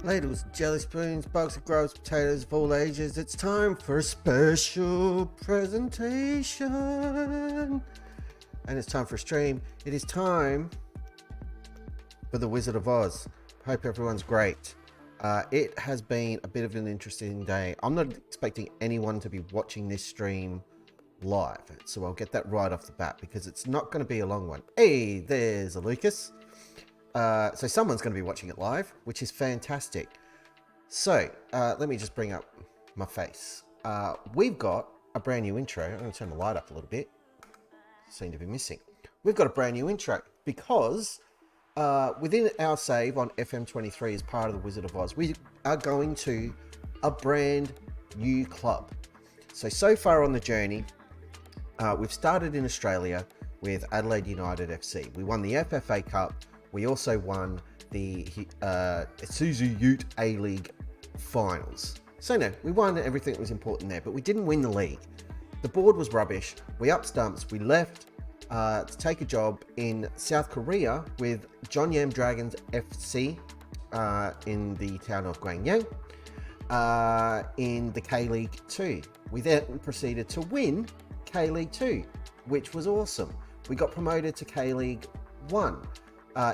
ladles, jelly spoons, box of gross potatoes of all ages. It's time for a special presentation. And it's time for a stream. It is time for the Wizard of Oz. Hope everyone's great. It has been a bit of an interesting day. I'm not expecting anyone to be watching this stream live, so I'll get that right off the bat because it's not going to be a long one. Hey, there's a Lucas. So someone's going to be watching it live, which is fantastic. So let me just bring up my face. We've got a brand new intro. I'm going to turn the light up a little bit. Seem to be missing. We've got a brand new intro because within our save on FM23 as part of the Wizard of Oz, we are going to a brand new club. So far on the journey, we've started in Australia with Adelaide United FC. We won the FFA Cup. We also won the Isuzu Ute A-League finals. So no, we won everything that was important there, but we didn't win the league. The board was rubbish. We up stumps. We left to take a job in South Korea with Jeonnam Dragons FC in the town of Gwangyang in the K-League 2. We then proceeded to win K-League 2, which was awesome. We got promoted to K-League 1.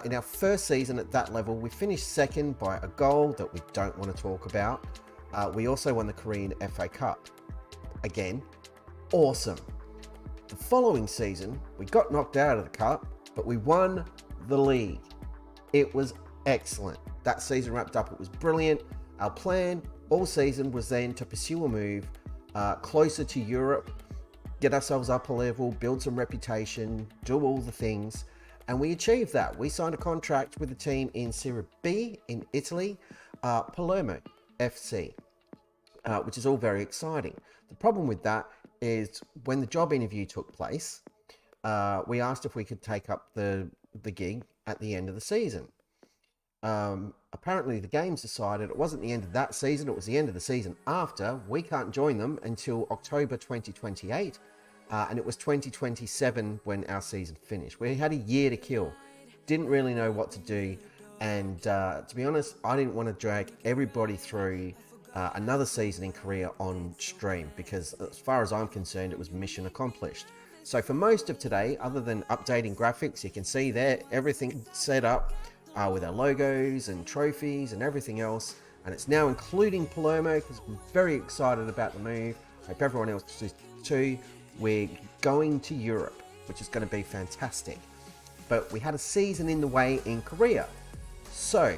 In our first season at that level, we finished second by a goal that we don't want to talk about. We also won the Korean FA Cup. Again, awesome. The following season, we got knocked out of the cup, but we won the league. It was excellent. That season wrapped up. It was brilliant. Our plan all season was then to pursue a move closer to Europe, get ourselves up a level, build some reputation, do all the things. And we achieved that. We signed a contract with a team in Serie B in Italy, Palermo FC, which is all very exciting. The problem with that is when the job interview took place, we asked if we could take up the gig at the end of the season. Apparently the games decided it wasn't the end of that season, it was the end of the season after. We can't join them until October 2028. And it was 2027 when our season finished. We had a year to kill. Didn't really know what to do. And to be honest, I didn't want to drag everybody through another season in Korea on stream because as far as I'm concerned, it was mission accomplished. So for most of today, other than updating graphics, you can see there, everything set up with our logos and trophies and everything else. And it's now including Palermo because we're very excited about the move. Hope everyone else is too. We're going to Europe, which is going to be fantastic. But we had a season in the way in Korea. So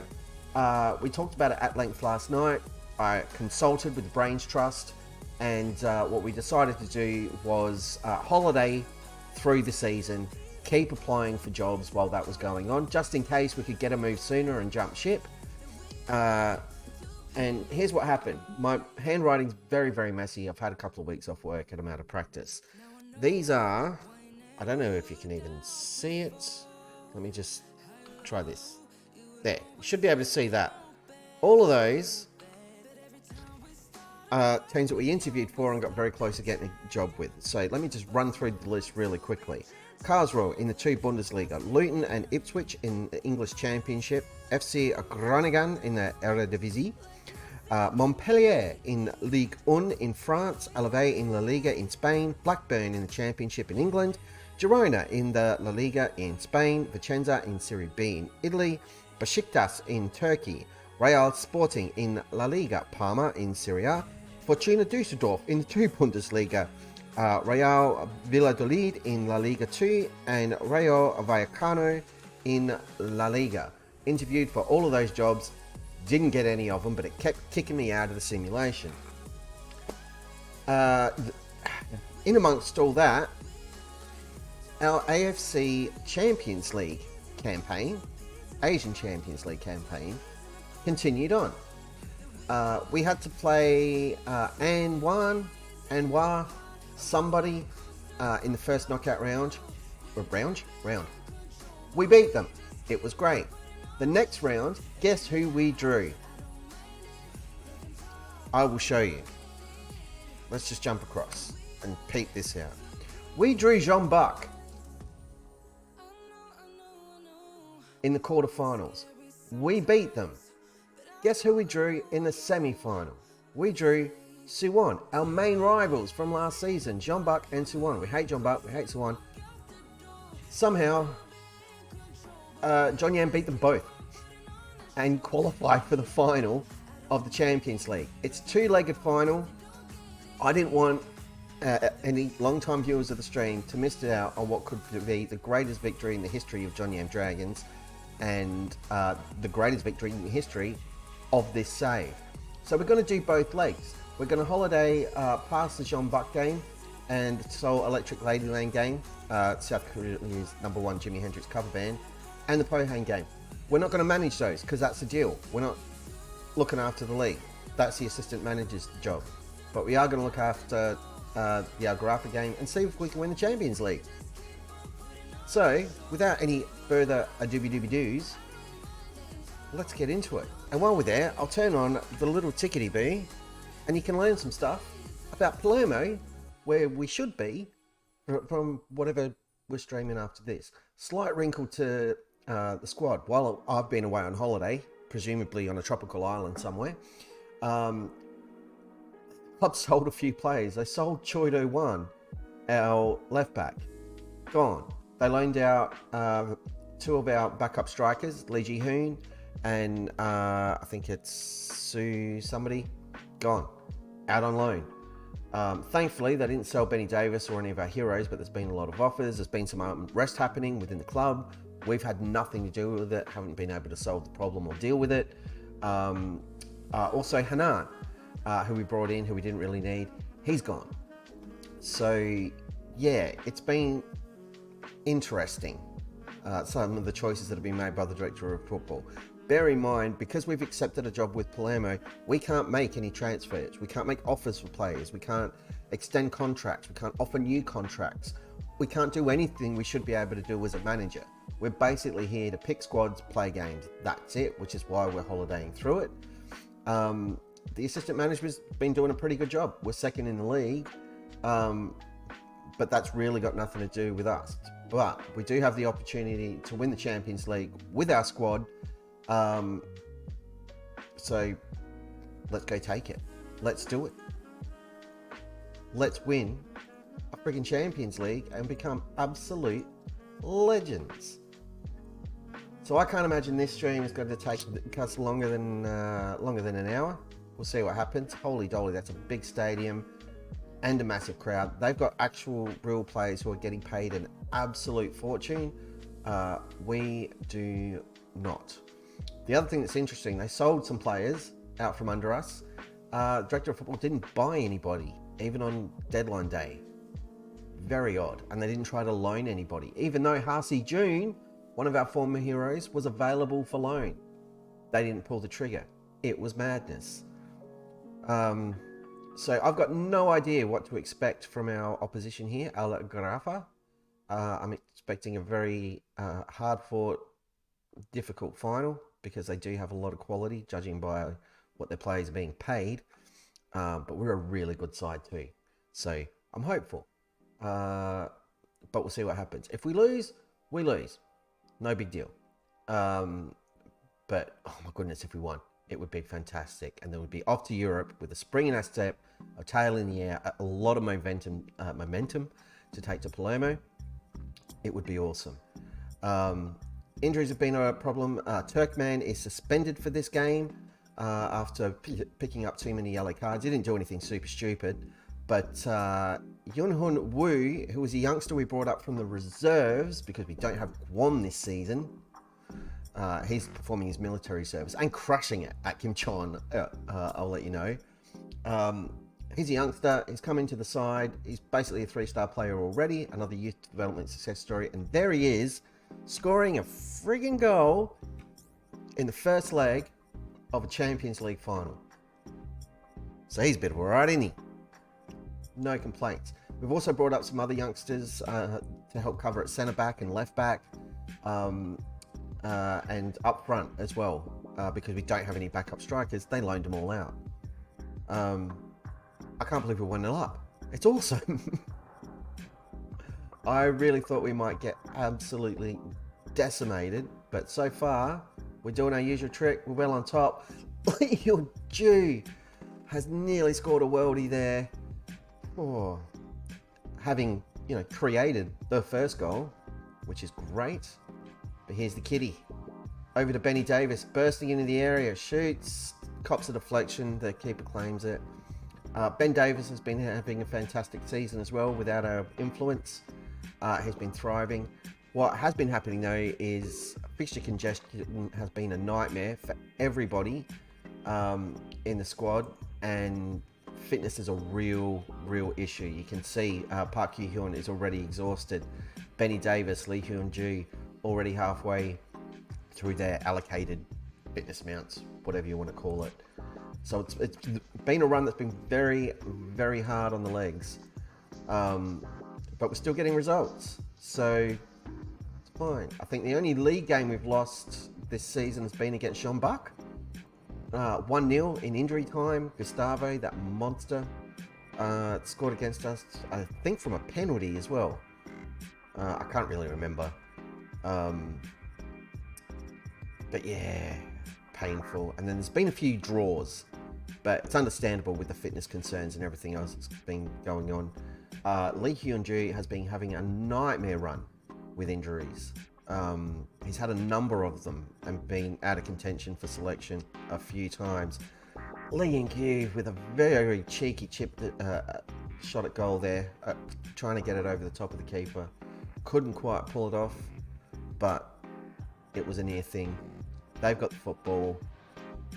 we talked about it at length last night. I consulted with the Brains Trust, and what we decided to do was holiday through the season, keep applying for jobs while that was going on, just in case we could get a move sooner and jump ship. And here's what happened. My handwriting's very, very messy. I've had a couple of weeks off work and I'm out of practice. These are, I don't know if you can even see it. Let me just try this. There, you should be able to see that. All of those teams that we interviewed for and got very close to getting a job with. So let me just run through the list really quickly. Karlsruhe in the 2 Bundesliga, Luton and Ipswich in the English Championship, FC Groningen in the Eredivisie, Montpellier in Ligue 1 in France, Alaves in La Liga in Spain, Blackburn in the Championship in England, Girona in the La Liga in Spain, Vicenza in Serie B in Italy, Besiktas in Turkey, Real Sporting in La Liga, Parma in Serie A, Fortuna Düsseldorf in the 2 Bundesliga, Real Valladolid in La Liga 2, and Rayo Vallecano in La Liga. Interviewed for all of those jobs, didn't get any of them, but it kept kicking me out of the simulation. In amongst all that, our AFC Champions League campaign, Asian Champions League campaign, continued on. We had to play Anwar, somebody in the first knockout round. We beat them. It was great. The next round, guess who we drew? I will show you. Let's just jump across and peek this out. We drew Jean Buck in the quarterfinals. We beat them. Guess who we drew in the semi-final? We drew Suwon, our main rivals from last season, Jeonbuk and Suwon. We hate Jeonbuk, we hate Suwon. Somehow, Jeonnam beat them both and qualified for the final of the Champions League. It's a two-legged final. I didn't want any long-time viewers of the stream to miss out on what could be the greatest victory in the history of Jeonnam Dragons and the greatest victory in the history of this save. So we're going to do both legs. We're going to holiday past the Jeonbuk game and Seoul Electric Ladyland game, South Korea's #1 Jimi Hendrix cover band, and the Pohang game. We're not going to manage those because that's the deal. We're not looking after the league. That's the assistant manager's job. But we are going to look after the Algarafa game and see if we can win the Champions League. So, without any further ado-be-do-be-doos, let's get into it. And while we're there, I'll turn on the little tickety-bee and you can learn some stuff about Palermo, where we should be from whatever we're streaming after this. Slight wrinkle to the squad. While I've been away on holiday, presumably on a tropical island somewhere, club sold a few players. They sold Choi Do-won, our left back, gone. They loaned out two of our backup strikers, Lee Ji-hoon and I think it's Sue somebody, gone, out on loan. Thankfully, they didn't sell Benny Davis or any of our heroes, but there's been a lot of offers. There's been some unrest happening within the club. We've had nothing to do with it, haven't been able to solve the problem or deal with it. Also, Hanan, who we brought in, who we didn't really need, he's gone. So, yeah, it's been interesting, some of the choices that have been made by the director of football. Bear in mind, because we've accepted a job with Palermo, we can't make any transfers. We can't make offers for players. We can't extend contracts. We can't offer new contracts. We can't do anything we should be able to do as a manager. We're basically here to pick squads, play games. That's it, which is why we're holidaying through it. The assistant management's been doing a pretty good job. We're second in the league, but that's really got nothing to do with us. But we do have the opportunity to win the Champions League with our squad. So let's go take it. Let's do it. Let's win a freaking Champions League and become absolute legends. So I can't imagine this stream is going to take us longer than an hour. We'll see what happens. Holy dolly, that's a big stadium and a massive crowd. They've got actual real players who are getting paid an absolute fortune. We do not. The other thing that's interesting, they sold some players out from under us. Director of football didn't buy anybody, even on deadline day. Very odd. And they didn't try to loan anybody, even though Hasi June, one of our former heroes, was available for loan. They didn't pull the trigger. It was madness. So I've got no idea what to expect from our opposition here, Al Garafa. I'm expecting a very hard-fought, difficult final, because they do have a lot of quality, judging by what their players are being paid. But we're a really good side too. So I'm hopeful. But we'll see what happens. If we lose, we lose. No big deal. But, oh my goodness, if we won, it would be fantastic. And then we'd be off to Europe with a spring in our step, a tail in the air, a lot of momentum to take to Palermo. It would be awesome. Injuries have been a problem. Turkman is suspended for this game after picking up too many yellow cards. He didn't do anything super stupid. But Yunhun Woo, who was a youngster we brought up from the reserves, because we don't have Kwon this season, he's performing his military service and crushing it at Kimchon. I'll let you know. He's a youngster. He's come into the side. He's basically a 3-star player already. Another youth development success story. And there he is, scoring a friggin' goal in the first leg of a Champions League final. So he's a bit of a right, isn't he? No complaints. We've also brought up some other youngsters to help cover at centre back and left back, and up front as well, because we don't have any backup strikers. They loaned them all out. I can't believe we're 1-0 up. It's awesome. I really thought we might get absolutely decimated, but so far we're doing our usual trick. We're well on top. Your Jew has nearly scored a worldie there. Oh, having, created the first goal, which is great. But here's the kiddie. Over to Benny Davis, bursting into the area, shoots, cops a deflection, the keeper claims it. Ben Davis has been having a fantastic season as well without our influence. He's been thriving. What has been happening though is fixture congestion has been a nightmare for everybody in the squad, and fitness is a real issue. You can see Park Ki-hyun is already exhausted. Benny Davis, Lee Hyun-ju already halfway through their allocated fitness amounts, whatever you want to call it. So it's been a run that's been very hard on the legs, but we're still getting results, so it's fine. I think the only league game we've lost this season has been against Jeonbuk. 1-0 in injury time. Gustavo, that monster, scored against us, I think from a penalty as well. I can't really remember. But yeah, painful. And then there's been a few draws, but it's understandable with the fitness concerns and everything else that's been going on. Lee Hyun-ju has been having a nightmare run with injuries. He's had a number of them and been out of contention for selection a few times. Lee In-kyu with a very cheeky chip shot at goal there, trying to get it over the top of the keeper. Couldn't quite pull it off, but it was a near thing. They've got the football.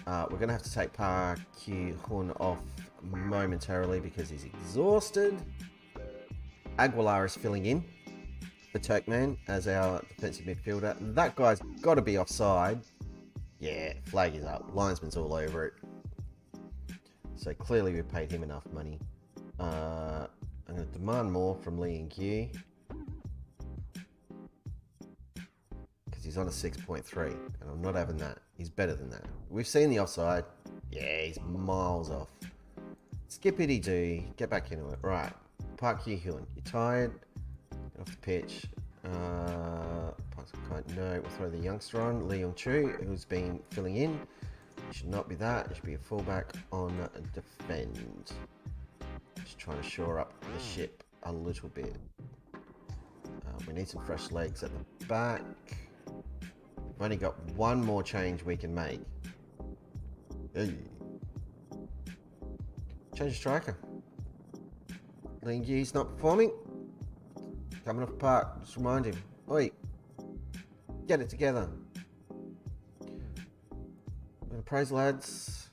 We're going to have to take Park Ki-hyun off momentarily because he's exhausted. Aguilar is filling in for Turkmen as our defensive midfielder. That guy's got to be offside. Yeah, flag is up. Linesman's all over it. So clearly we've paid him enough money. I'm going to demand more from Lee In-kyu, because he's on a 6.3, and I'm not having that. He's better than that. We've seen the offside. Yeah, he's miles off. Skippity-doo. Get back into it. Right. Park Ki-hyun, you're tired. Get off the pitch. No, we'll throw the youngster on. Lee Young-chu, who's been filling in. It should not be that. It should be a fullback on defend. Just trying to shore up the ship a little bit. We need some fresh legs at the back. We've only got one more change we can make. Hey. Change the striker. Lee In-kyu's not performing. Coming off the park, just remind him. Oi, get it together. I'm going to praise lads,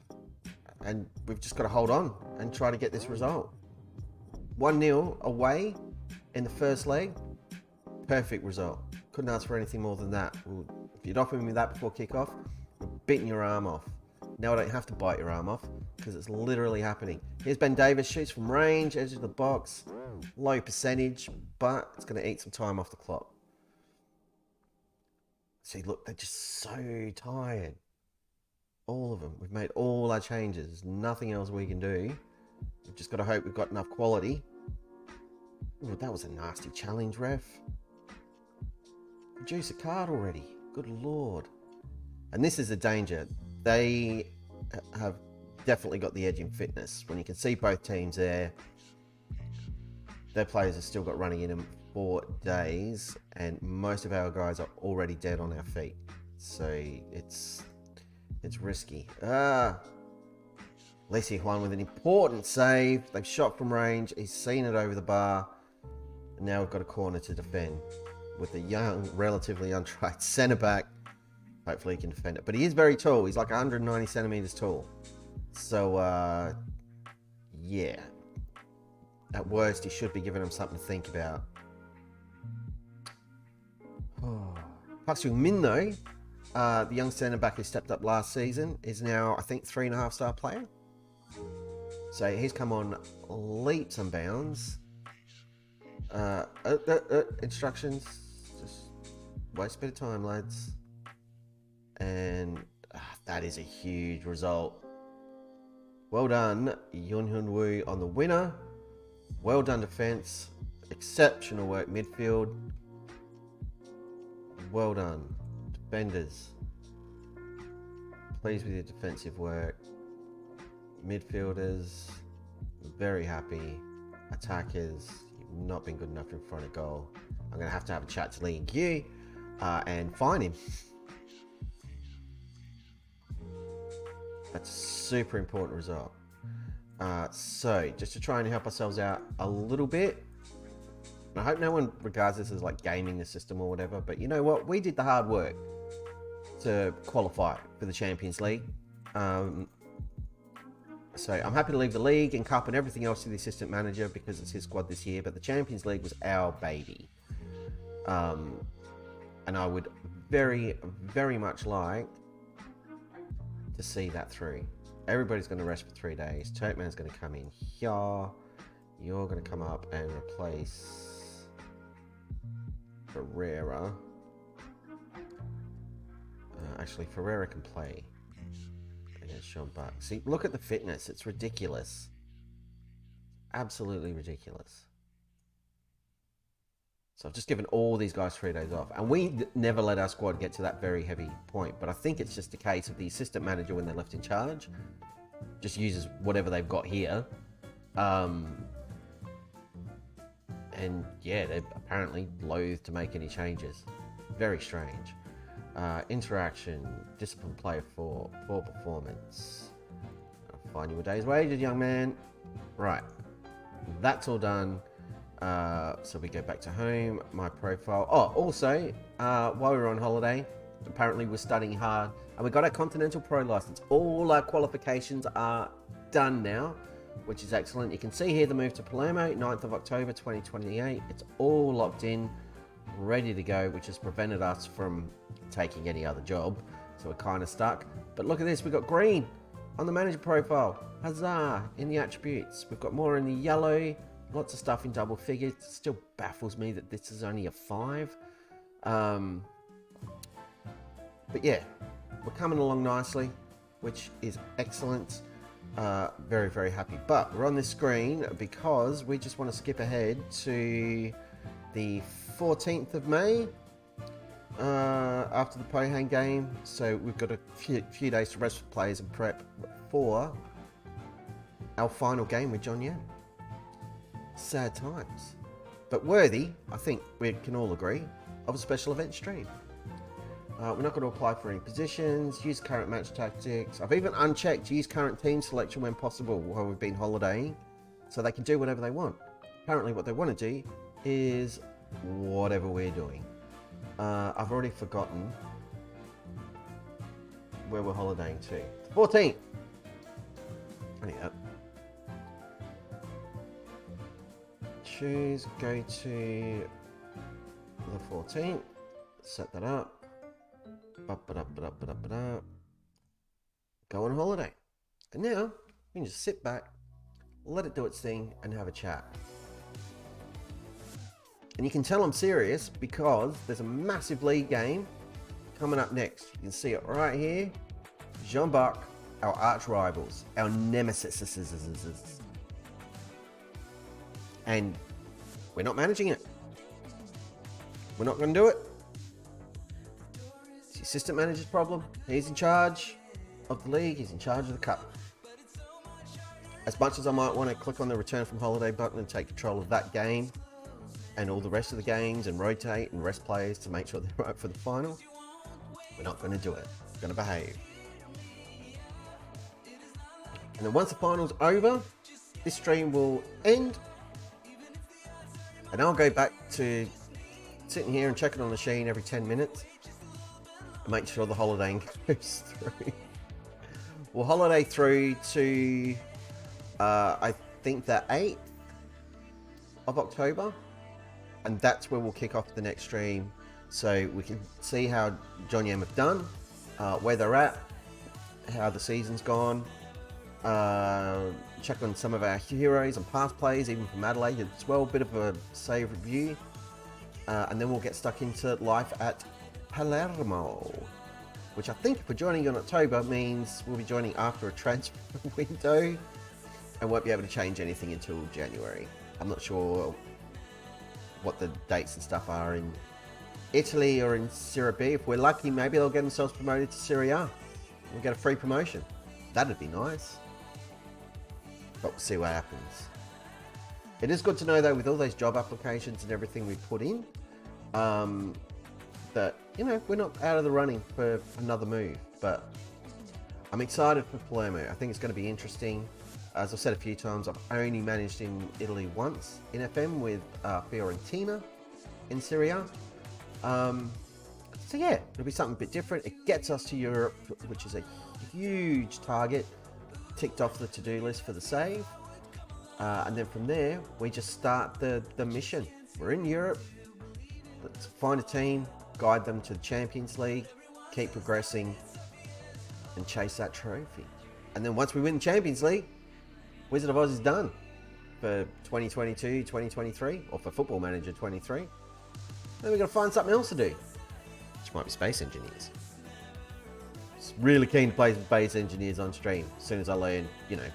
and we've just got to hold on and try to get this result. 1-0 away in the first leg. Perfect result. Couldn't ask for anything more than that. If you'd offered me that before kickoff, I'd beaten your arm off. Now I don't have to bite your arm off because it's literally happening. Here's Ben Davis, shoots from range, edge of the box. Low percentage, but it's going to eat some time off the clock. See, look, they're just so tired. All of them. We've made all our changes. There's nothing else we can do. We've just got to hope we've got enough quality. Ooh, that was a nasty challenge, ref. Produce a card already. Good lord. And this is a danger. They have definitely got the edge in fitness. When you can see both teams there, their players have still got running in them 4 days, and most of our guys are already dead on our feet. So it's risky. Lee Si-hwan with an important save. They've shot from range. He's seen it over the bar. And now we've got a corner to defend with a young, relatively untried centre back. Hopefully he can defend it. But he is very tall. He's like 190 centimeters tall. So, yeah. At worst, he should be giving him something to think about. Park Seung-min, though, the young centre back who stepped up last season, is now, I think, 3.5-star player. So he's come on leaps and bounds. Instructions. Just waste a bit of time, lads. And that is a huge result. Well done, Yoon Hyun Woo on the winner. Well done, defence. Exceptional work, midfield. Well done, defenders. Pleased with your defensive work. Midfielders, very happy. Attackers, you've not been good enough in front of goal. I'm going to have a chat to Lee and Q and fine him. That's a super important result. So, just to try and help ourselves out a little bit, I hope no one regards this as like gaming the system or whatever, but you know what? We did the hard work to qualify for the Champions League. So I'm happy to leave the league and cup and everything else to the assistant manager because it's his squad this year, but the Champions League was our baby. And I would very, very much like to see that through. Everybody's going to rest for 3 days. Turkman's going to come in here. You're going to come up and replace Ferreira. Actually, Ferreira can play against Sean Buck. See, look at the fitness. It's ridiculous. Absolutely ridiculous. So I've just given all these guys 3 days off. And we never let our squad get to that very heavy point. But I think it's just a case of the assistant manager, when they're left in charge, just uses whatever they've got here. And yeah, they're apparently loath to make any changes. Very strange. Interaction, discipline player 4, poor performance. I'll find you a day's wages, young man. Right, that's all done. So we go back to home, my profile. Oh, also, while we were on holiday, apparently we're studying hard and we got our Continental Pro license. All our qualifications are done now, which is excellent. You can see here the move to Palermo, 9th of October 2028. It's all locked in, ready to go, which has prevented us from taking any other job. So we're kind of stuck. But look at this, we've got green on the manager profile. Huzzah, in the attributes. We've got more in the yellow. Lots of stuff in double figures. It still baffles me that this is only a 5. But yeah, we're coming along nicely, which is excellent. Very, very happy. But we're on this screen because we just want to skip ahead to the 14th of May after the Pohang game. So we've got a few days to rest for players and prep for our final game with Jeonnam. Sad times, but worthy, I think we can all agree, of a special event stream. We're not going to apply for any positions, use current match tactics. I've even unchecked use current team selection when possible while we've been holidaying, so they can do whatever they want. Apparently what they want to do is whatever we're doing. I've already forgotten where we're holidaying to. 14th. Choose, go to the 14th, set that up, go on holiday. And now you can just sit back, let it do its thing and have a chat. And you can tell I'm serious because there's a massive league game coming up next. You can see it right here. Jean Buck, our arch rivals, our nemesis. And we're not managing it. We're not going to do it. It's the assistant manager's problem. He's in charge of the league. He's in charge of the cup. As much as I might want to click on the return from holiday button and take control of that game and all the rest of the games and rotate and rest players to make sure they're right for the final, we're not going to do it. We're going to behave. And then once the final's over, this stream will end. And I'll go back to sitting here and checking on the machine every 10 minutes and make sure the holidaying goes through. We'll holiday through to, I think, the 8th of October. And that's where we'll kick off the next stream. So we can see how Jeonnam have done, where they're at, how the season's gone. Check on some of our heroes and past plays, even from Adelaide as well, bit of a save review, and then we'll get stuck into life at Palermo, which I think if we're joining in October means we'll be joining after a transfer window and won't be able to change anything until January. I'm not sure what the dates and stuff are in Italy or in Serie B. If we're lucky, maybe they'll get themselves promoted to Serie A. we'll get a free promotion. That'd be nice. But we'll see what happens. It is good to know, though, with all those job applications and everything we put in, that, you know, we're not out of the running for another move. But I'm excited for Palermo. I think it's going to be interesting. As I've said a few times, I've only managed in Italy once in FM with Fiorentina in Serie A. So yeah, it'll be something a bit different. It gets us to Europe, which is a huge target, ticked off the to-do list for the save. And then from there, we just start the mission. We're in Europe. Let's find a team, guide them to the Champions League, keep progressing, and chase that trophy. And then once we win the Champions League, Wizard of Oz is done for 2022, 2023, or for Football Manager 23. Then we've got to find something else to do, which might be Space Engineers. Just really keen to play some Space Engineers on stream as soon as I learn, you know,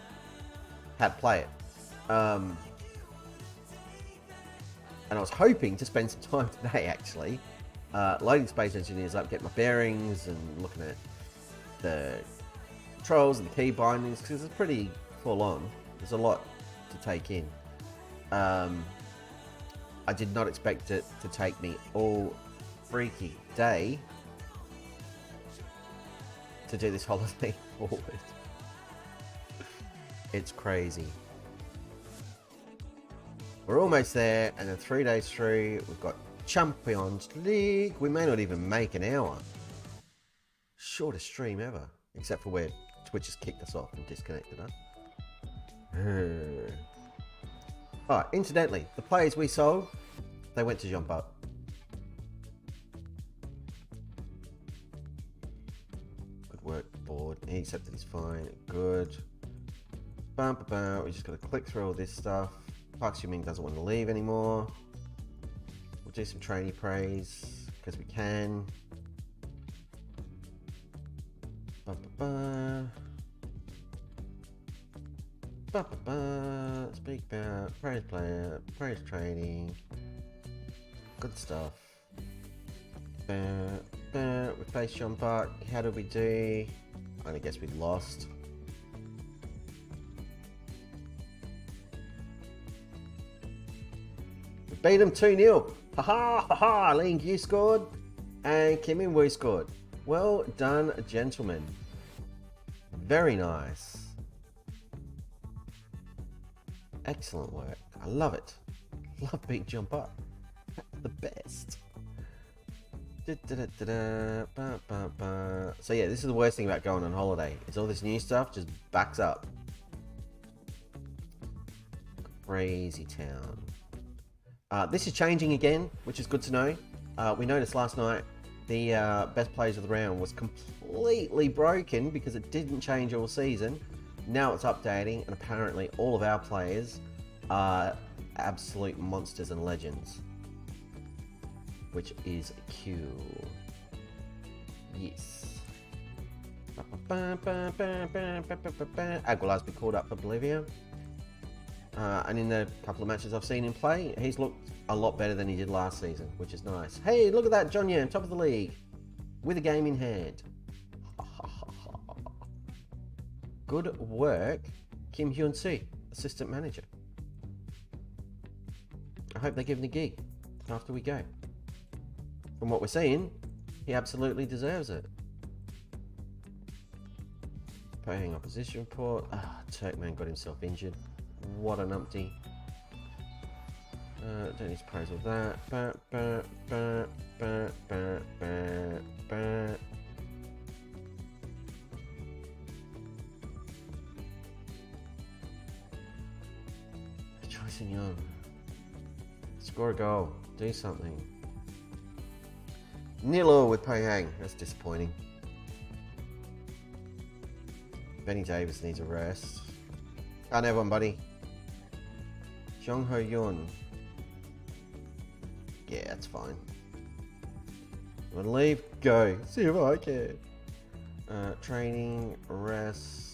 how to play it. And I was hoping to spend some time today, actually, loading Space Engineers up, get my bearings, and looking at the controls and the key bindings, because it's pretty full on. There's a lot to take in. I did not expect it to take me all freaky day to do this holiday forward. It's crazy. We're almost there, and then 3 days through, we've got Champions League. We may not even make an hour. Shortest stream ever, except for where Twitch has kicked us off and disconnected us. Alright, incidentally, the players we sold, they went to jump up. Good work, board. He accepted he's fine. Good. Bum, bum, bum. We just got to click through all this stuff. Park Swimming doesn't want to leave anymore. We'll do some trainee praise because we can. Bum, bum, bum. Ba, ba, ba. Speak about praise player, praise training, good stuff. We faced John Buck. How did we do? I guess we lost. We beat him 2-0. Ha ha ha ha! Ling Yu scored and Kim In Woo scored. Well done, gentlemen. Very nice. Excellent work. I love it. Love being jump up. The best. So yeah, this is the worst thing about going on holiday. Is all this new stuff just backs up. Crazy town. This is changing again, which is good to know. We noticed last night the best players of the round was completely broken because it didn't change all season. Now it's updating, and apparently all of our players are absolute monsters and legends, which is cool. Yes. Aguilar's been called up for Bolivia, and in the couple of matches I've seen him play, he's looked a lot better than he did last season, which is nice. Hey, look at that, Jeonnam, top of the league, with a game in hand. Good work, Kim Hyun-soo, assistant manager. I hope they give him the gig after we go. From what we're seeing, he absolutely deserves it. Paying opposition report. Turkman got himself injured. What a numpty. Don't need to praise all that. Young. Score a goal. Do something. 0-0 with Pohang. That's disappointing. Benny Davis needs a rest. Can't have one, buddy. Jong Ho Yun. Yeah, that's fine. You want to leave? Go. See if I can. Training, rest.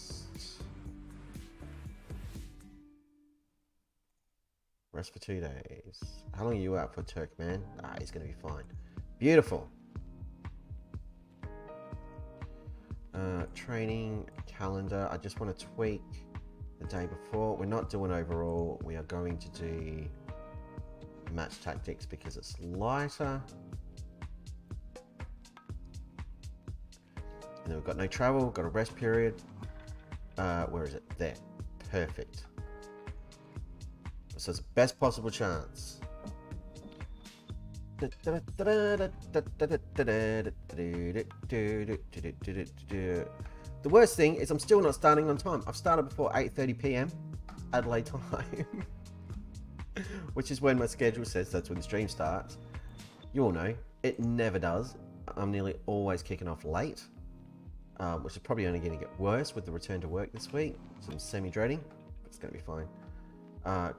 Rest for 2 days. How long are you out for, Turkman? He's going to be fine. Beautiful. Training calendar. I just want to tweak the day before. We're not doing overall. We are going to do match tactics because it's lighter. And then we've got no travel, got a rest period. Where is it? There. Perfect. So it's the best possible chance. The worst thing is I'm still not starting on time. I've started before 8:30 p.m. Adelaide time, which is when my schedule says that's when the stream starts. You all know it never does. I'm nearly always kicking off late, which is probably only going to get worse with the return to work this week. So I'm semi-dreading, but it's going to be fine.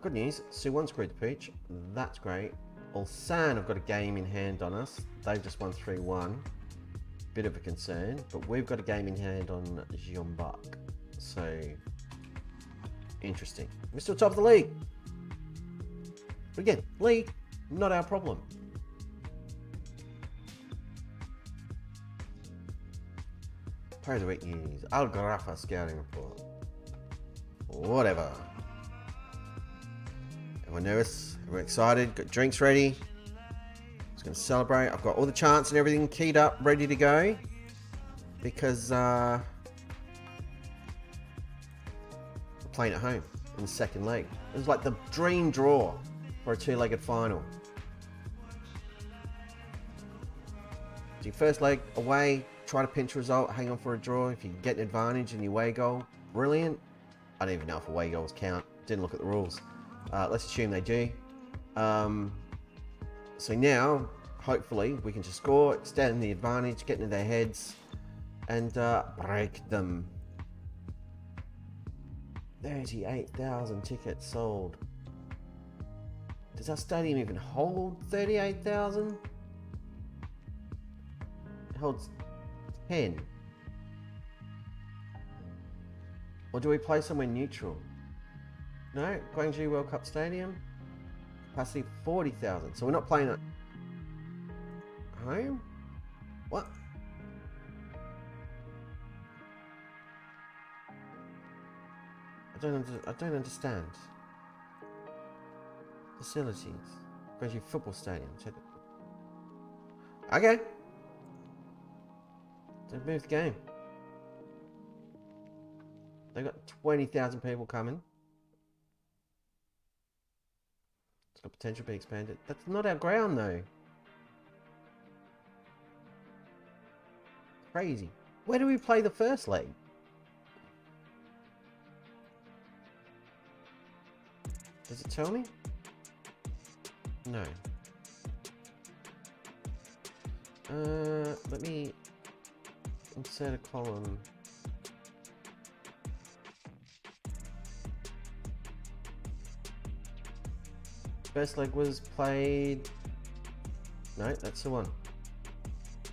Good news, Sue won screwed the pooch. That's great. Ulsan have got a game in hand on us. They've just won 3-1. Bit of a concern, but we've got a game in hand on Jeonnam. So, interesting. We're still top of the league. But again, league, not our problem. Player of the week news. Algarafa scouting report. Whatever. Everyone nervous? Everyone excited? Got drinks ready? Just going to celebrate. I've got all the chants and everything keyed up, ready to go. Because we're playing at home in the second leg. It was like the dream draw for a two-legged final. Do your first leg away, try to pinch a result, hang on for a draw. If you get an advantage in your away goal, brilliant. I don't even know if away goals count. Didn't look at the rules. Let's assume they do. So now, hopefully, we can just score, extend the advantage, get into their heads, and break them. 38,000 tickets sold. Does our stadium even hold 38,000? It holds 10. Or do we play somewhere neutral? No, Guangzhou World Cup Stadium, capacity 40,000. So we're not playing at home? What? I don't understand. Facilities. Guangzhou Football Stadium. Okay. They've moved the game. They've got 20,000 people coming. It's got potential to be expanded. That's not our ground though. Crazy. Where do we play the first leg? Does it tell me? No. Let me insert a column. First leg was played. No, that's the one.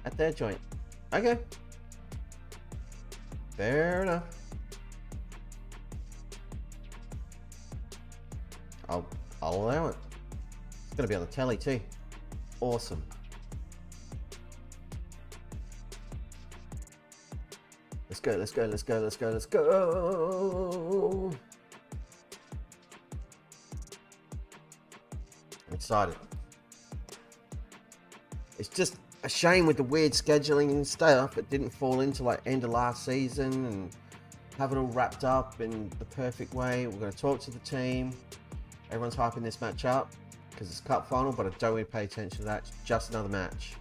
At their joint. Okay. Fair enough. I'll allow it. It's gonna be on the telly too. Awesome. Let's go, let's go, let's go, let's go, let's go. I'm excited. It's just a shame with the weird scheduling and stuff. It didn't fall into like end of last season and have it all wrapped up in the perfect way. We're going to talk to the team. Everyone's hyping this match up because it's cup final, but I don't really pay attention to that. It's just another match.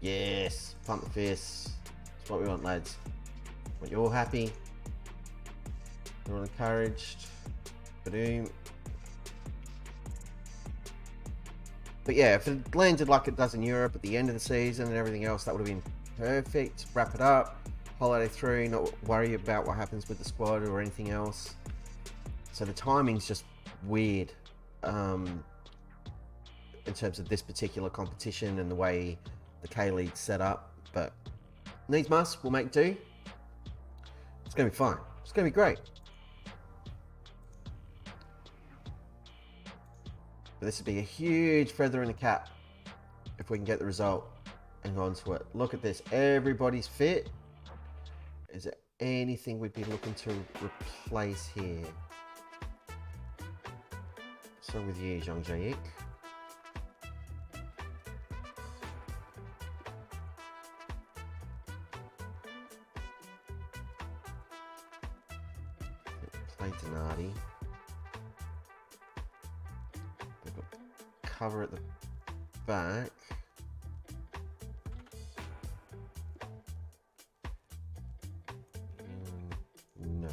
Yes, pump the fists. That's what we want, lads. Want you all happy. You're all encouraged. Ba-doom. But yeah, if it landed like it does in Europe at the end of the season and everything else, that would have been perfect. Wrap it up, holiday through, not worry about what happens with the squad or anything else. So the timing's just weird in terms of this particular competition and the way the K-League's set up. But needs must, we'll make do. It's going to be fine. It's going to be great. But this would be a huge feather in the cap if we can get the result and go on to it. Look at this. Everybody's fit. Is there anything we'd be looking to replace here? What's wrong with you, Jeonnam Dragons? Play Donati. We've got cover at the back. No,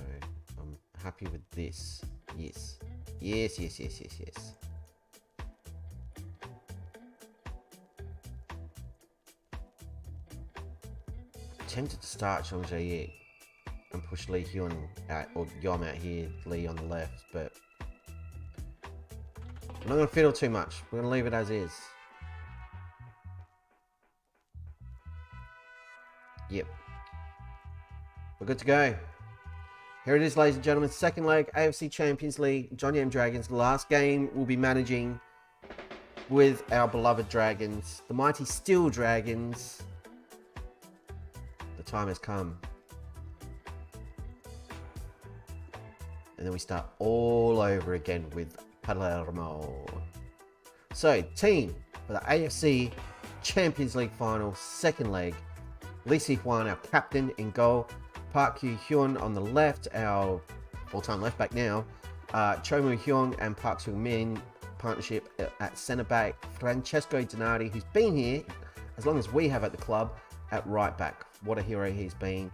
I'm happy with this. Yes. Yes. Tempted to start Jeonnam Dragons and push Lee Hyun out, or Yom out here, Lee on the left, but I'm not going to fiddle too much. We're going to leave it as is. Yep. We're good to go. Here it is, ladies and gentlemen. Second leg, AFC Champions League, Jeonnam Dragons. Last game we'll be managing with our beloved Dragons, the mighty Steel Dragons. The time has come. And then we start all over again with Palermo. So, team for the AFC Champions League final, second leg. Lee Si-hwan, our captain, in goal. Park Kyu-hyun on the left, our full-time left back now. Cho Moo-hyung and Park Sung-min partnership at centre back. Francesco Donati, who's been here as long as we have at the club, at right back. What a hero he's been.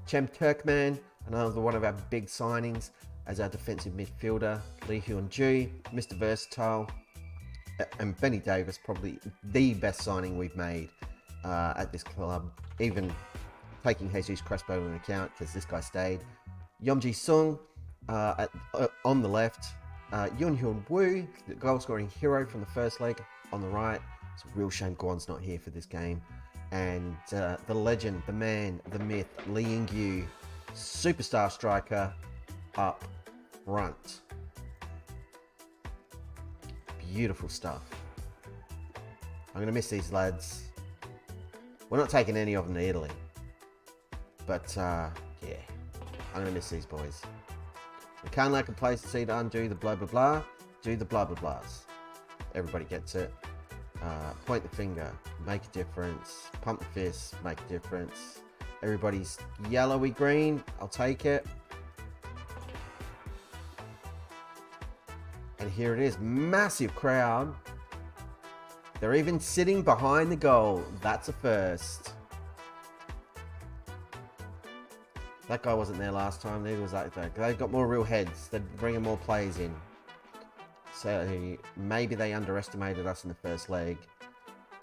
Chem Turkman, another one of our big signings, as our defensive midfielder. Lee Hyun-ju, Mr. Versatile, and Benny Davis, probably the best signing we've made at this club, even taking Jesus Crespo into account, because this guy stayed. Yeom Ji-sung on the left. Yoon Hyun Woo, the goal-scoring hero from the first leg, on the right. It's a real shame Gwon's not here for this game. And the legend, the man, the myth, Lee In-gyu, superstar striker, up front. Beautiful stuff. I'm going to miss these lads. We're not taking any of them to Italy. But, yeah, I'm going to miss these boys. We can't lack complacency to undo the blah, blah, blah. Do the blah, blah, blahs. Everybody gets it. Point the finger. Make a difference. Pump the fist. Make a difference. Everybody's yellowy green. I'll take it. And here it is. Massive crowd. They're even sitting behind the goal. That's a first. That guy wasn't there last time. Neither was that guy. They've got more real heads. They're bringing more players in. So maybe they underestimated us in the first leg.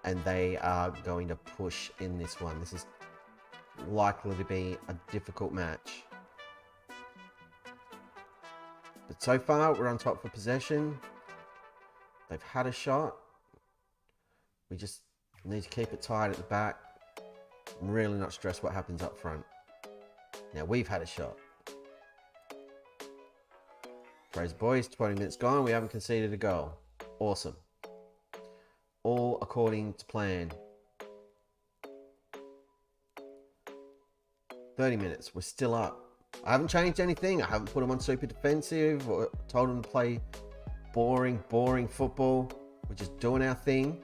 And they are going to push in this one. This is likely to be a difficult match. But so far, we're on top for possession. They've had a shot. We just need to keep it tight at the back. I'm really not stressed what happens up front. Now, we've had a shot. Praise boys, 20 minutes gone. We haven't conceded a goal. Awesome. All according to plan. 30 minutes. We're still up. I haven't changed anything. I haven't put them on super defensive or told them to play boring football. We're just doing our thing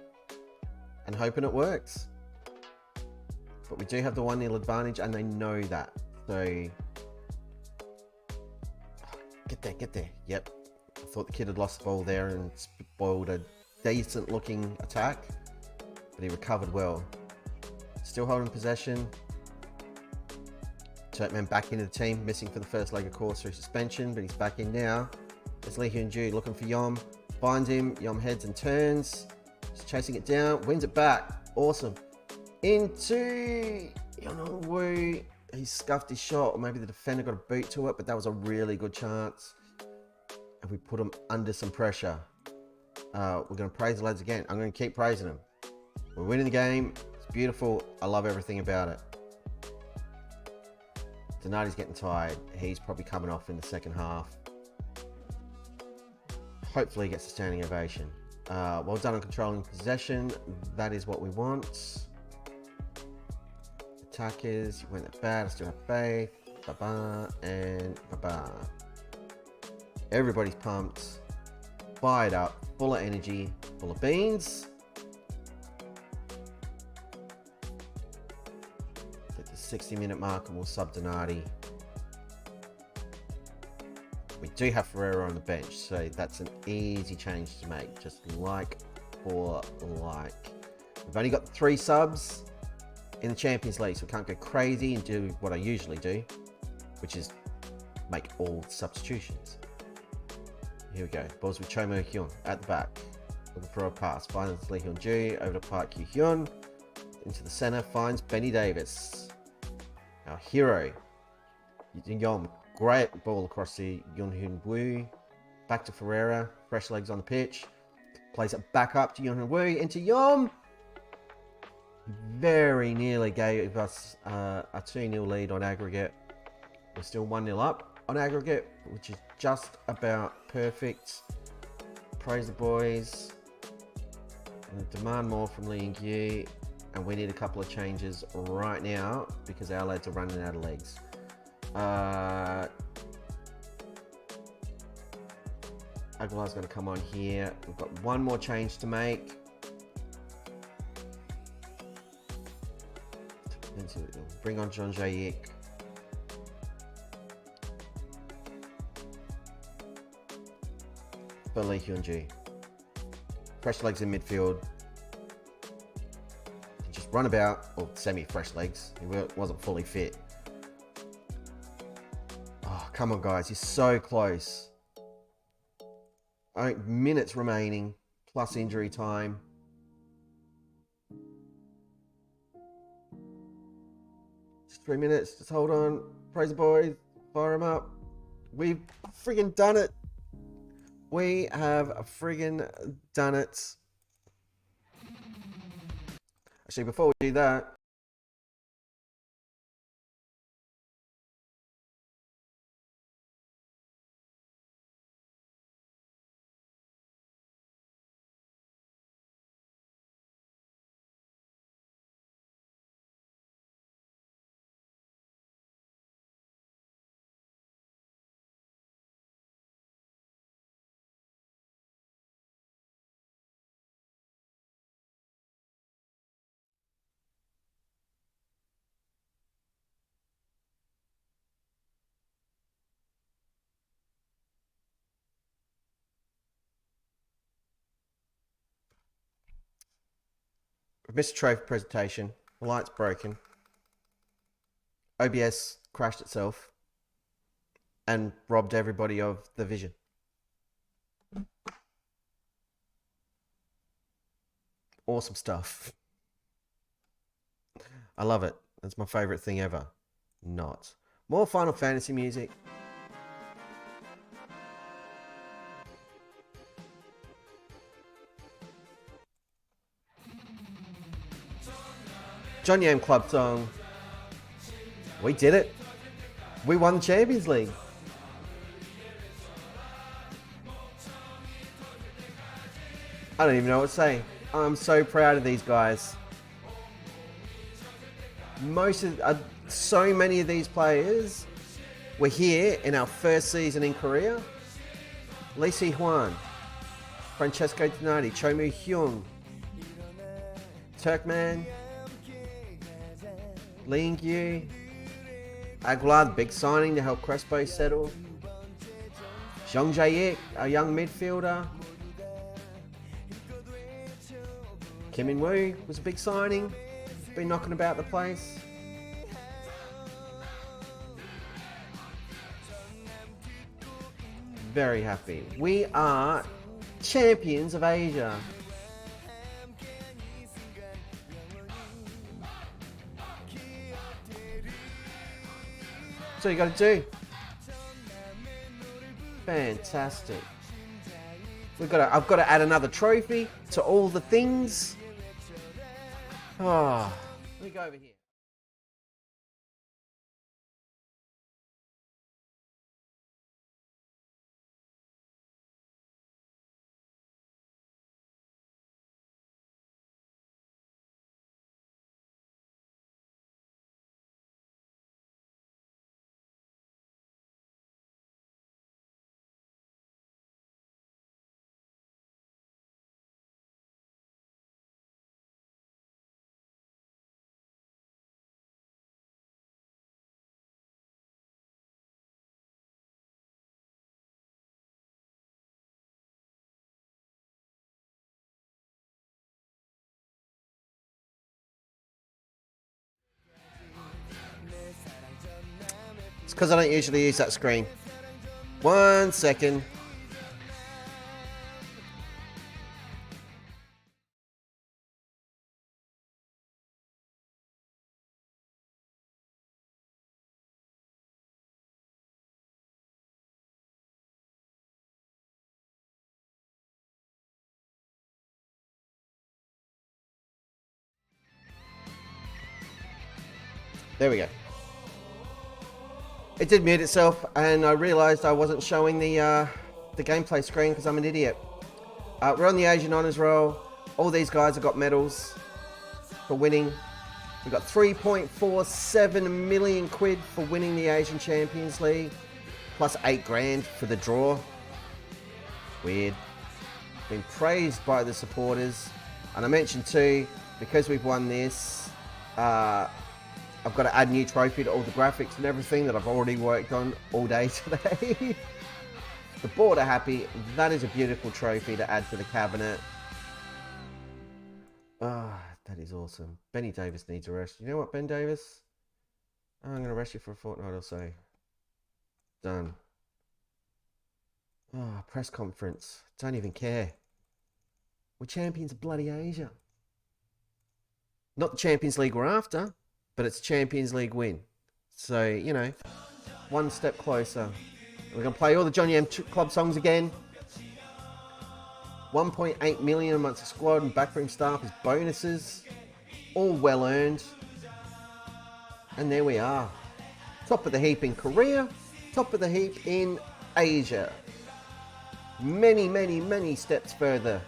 and hoping it works. But we do have the 1-0 advantage and they know that. So, get there. Yep. I thought the kid had lost the ball there and spoiled a decent looking attack. But he recovered well. Still holding possession. Turkman back into the team, missing for the first leg of course through suspension, but he's back in now. There's Lee Hyun-ju looking for Yom. Finds him. Yom heads and turns. He's chasing it down. Wins it back. Awesome. Into Yeonnam Woo. He scuffed his shot, or maybe the defender got a boot to it, but that was a really good chance. And we put him under some pressure. We're going to praise the lads again. I'm going to keep praising them. We're winning the game. It's beautiful. I love everything about it. Donati's getting tired. He's probably coming off in the second half. Hopefully he gets a standing ovation. Well done on controlling possession. That is what we want. attackers. You went that bad. I still have faith. Ba-ba and ba-ba. Everybody's pumped. Fired up. Full of energy. Full of beans. At the 60-minute mark and we'll sub Donati. We do have Ferreira on the bench, so that's an easy change to make. Just like for like. We've only got 3 subs in the Champions League, so we can't go crazy and do what I usually do, which is make all substitutions. Here we go. Balls with Chomo Hyun at the back. Looking for a pass. Finds Lee Hyun Ju over to Park Kyu Hyun. Into the center. Finds Benny Davis. Our hero. Yom. Great ball across the Yun Hyun Woo. Back to Ferreira. Fresh legs on the pitch. Plays it back up to Yun Hyun Woo. Into Yom. Very nearly gave us a 2-0 lead on aggregate. We're still 1-0 up on aggregate, which is just about perfect. Praise the boys. And demand more from Lee and Yu. And we need a couple of changes right now because our lads are running out of legs. Aguilar's going to come on here. We've got one more change to make. Bring on John Jayek. For Lee Hyun-ji. Fresh legs in midfield. He just run about, or semi-fresh legs. He wasn't fully fit. Oh, come on, guys. He's so close. Minutes remaining, plus injury time. Just 3 minutes. Just hold on. Praise the boys. Fire him up. We've friggin' done it. We have friggin' done it. Actually, before we do that, we've missed a trophy presentation. The light's broken. OBS crashed itself and robbed everybody of the vision. Awesome stuff. I love it. That's my favorite thing ever. Not. More Final Fantasy music. Jeonnam Club song. We did it. We won the Champions League. I don't even know what to say. I'm so proud of these guys. So many of these players were here in our first season in Korea. Lee Si-hwan, Francesco Donati, Cho Moo-hyung, Turkman, Lee In-gyu, Aguilar, the big signing to help Crespo settle. Jong Jae-ik, our young midfielder. Kim In-woo was a big signing. Been knocking about the place. Very happy. We are champions of Asia. So you got to do. Fantastic. I've got to add another trophy to all the things. Oh, let me go over here. It's because I don't usually use that screen. 1 second. There we go. It did mute itself, and I realised I wasn't showing the gameplay screen because I'm an idiot. We're on the Asian Honours Roll. All these guys have got medals for winning. We've got 3.47 million quid for winning the Asian Champions League, plus 8 grand for the draw. Weird. Been praised by the supporters. And I mentioned too, because we've won this, I've got to add a new trophy to all the graphics and everything that I've already worked on all day today. The board are happy. That is a beautiful trophy to add to the cabinet. Ah, that is awesome. Benny Davis needs a rest. You know what, Ben Davis? I'm going to rest you for a fortnight or so. Done. Ah, press conference. Don't even care. We're champions of bloody Asia. Not the Champions League we're after, but it's Champions League win. So, you know, one step closer. We're going to play all the Jeonnam Club songs again. 1.8 million amongst the squad and backroom staff as bonuses. All well earned. And there we are. Top of the heap in Korea. Top of the heap in Asia. Many, many, many steps further